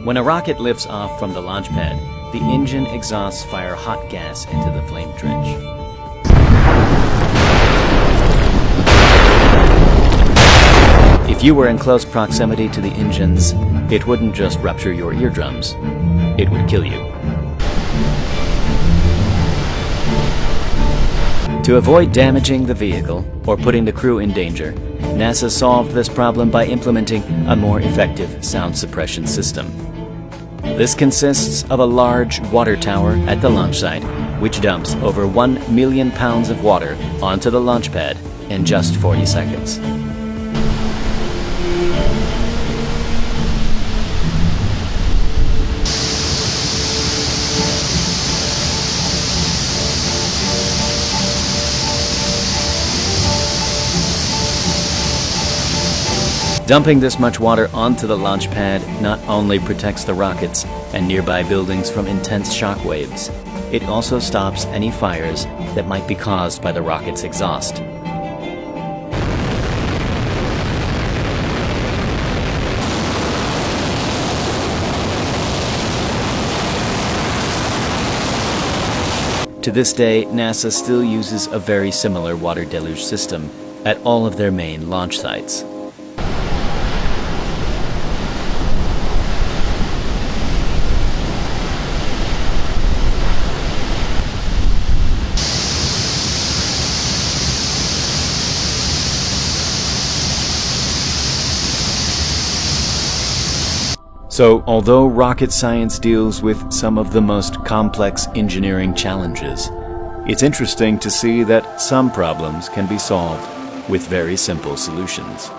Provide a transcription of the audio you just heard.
When a rocket lifts off from the launch pad, the engine exhausts fire hot gas into the flame trench. If you were in close proximity to the engines, it wouldn't just rupture your eardrums, it would kill you. To avoid damaging the vehicle or putting the crew in danger, NASA solved this problem by implementing a more effective sound suppression system. This consists of a large water tower at the launch site, which dumps over 1 million pounds of water onto the launch pad in just 40 seconds. Dumping this much water onto the launch pad not only protects the rockets and nearby buildings from intense shock waves, it also stops any fires that might be caused by the rocket's exhaust. To this day, NASA still uses a very similar water deluge system at all of their main launch sites. So, although rocket science deals with some of the most complex engineering challenges, it's interesting to see that some problems can be solved with very simple solutions.